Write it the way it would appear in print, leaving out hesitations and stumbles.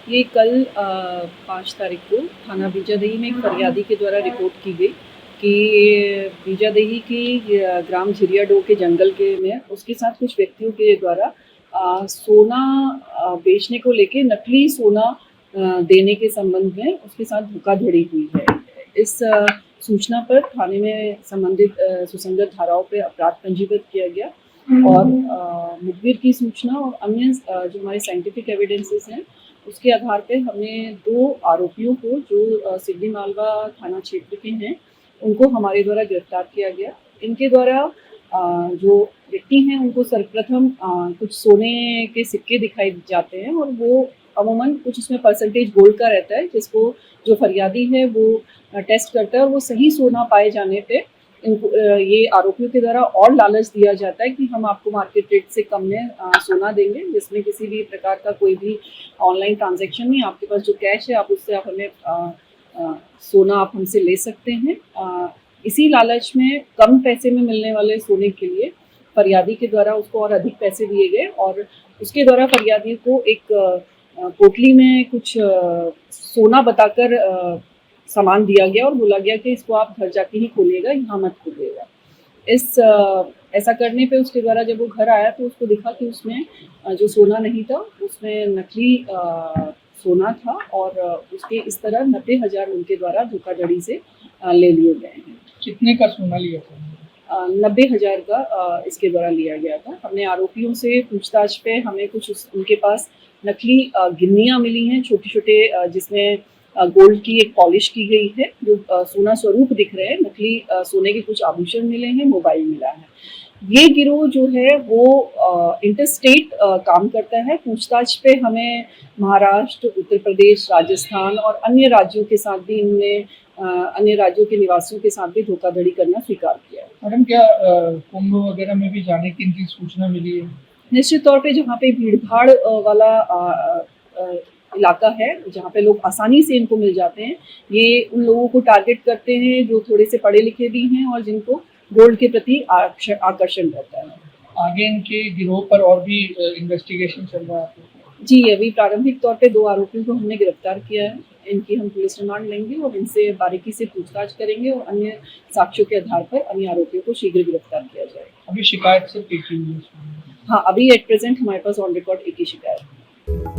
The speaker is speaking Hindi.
ये कल 5 तारीख को थाना बीजादेही में एक फरियादी के द्वारा रिपोर्ट की गई कि बीजादेही की ग्राम झिरियाडोह के जंगल के में उसके साथ कुछ व्यक्तियों के द्वारा सोना बेचने को लेके नकली सोना देने के संबंध में उसके साथ धोखाधड़ी हुई है। इस सूचना पर थाने में संबंधित सुसंगत धाराओं पर अपराध पंजीबद्ध किया गया और मुखबिर की सूचना और अन्य जो हमारे साइंटिफिक एविडेंसेस हैं उसके आधार पे हमने 2 आरोपियों को जो सिवनी मालवा थाना क्षेत्र के हैं उनको हमारे द्वारा गिरफ्तार किया गया। इनके द्वारा जो व्यक्ति हैं उनको सर्वप्रथम कुछ सोने के सिक्के दिखाई जाते हैं और वो अमूमन कुछ उसमें परसेंटेज गोल्ड का रहता है जिसको जो फरियादी है वो टेस्ट करता है और वो सही सोना पाए जाने पे इनको ये आरोपियों के द्वारा और लालच दिया जाता है कि हम आपको मार्केट रेट से कम में सोना देंगे, जिसमें किसी भी प्रकार का कोई भी ऑनलाइन ट्रांजैक्शन नहीं, आपके पास जो कैश है आप उससे आप हमें सोना आप हमसे ले सकते हैं। इसी लालच में कम पैसे में मिलने वाले सोने के लिए फरियादी के द्वारा उसको और अधिक पैसे दिए गए और उसके द्वारा फरियादी को एक पोटली में कुछ सोना बताकर सामान दिया गया और बोला गया कि इसको आप घर जाके ही खोलिएगा, यहाँ मत खोलिएगा। ऐसा करने पे उसके द्वारा जब वो घर आया तो उसको दिखा कि उसमें जो सोना नहीं था उसमें नकली सोना था और उसके इस तरह 90,000 उनके द्वारा धोखाधड़ी से ले लिए गए हैं। कितने का सोना लिया था? 90,000 का इसके द्वारा लिया गया था। हमने आरोपियों से पूछताछ पे हमें कुछ उनके पास नकली गिन्नियाँ मिली हैं छोटे-छोटे जिसमें गोल्ड की एक पॉलिश की गई है जो सोना स्वरूप दिख रहे हैं, नकली सोने के कुछ आभूषण मिले हैं, मोबाइल मिला है। ये गिरोह जो है वो इंटरस्टेट काम करता है। पूछताछ पे हमें महाराष्ट्र, उत्तर प्रदेश, राजस्थान और अन्य राज्यों के साथ भी इनने अन्य राज्यों के निवासियों के साथ भी धोखाधड़ी करना स्वीकार किया है। मैडम क्या कुंभ वगैरह में भी जाने की इनकी सूचना मिली है? निश्चित तौर पे जहाँ पे भीड़-भाड़ वाला इलाका है, जहाँ पे लोग आसानी से इनको मिल जाते हैं, ये उन लोगों को टारगेट करते हैं जो थोड़े से पढ़े लिखे भी हैं और जिनको गोल्ड के प्रति आकर्षण रहता है। आगे इनके गिरोह पर और भी इन्वेस्टिगेशन चल रहा है? जी, अभी प्रारंभिक तौर पे 2 आरोपियों को हमने गिरफ्तार किया है। इनकी हम पुलिस रिमांड लेंगे और इनसे बारीकी से पूछताछ करेंगे और अन्य साक्ष्यों के आधार पर अन्य आरोपियों को शीघ्र गिरफ्तार किया जाएगा। अभी शिकायत सिर्फ एक ही हुई है? हाँ, अभी एट प्रेजेंट हमारे पास ऑन रिकॉर्ड एक ही शिकायत है।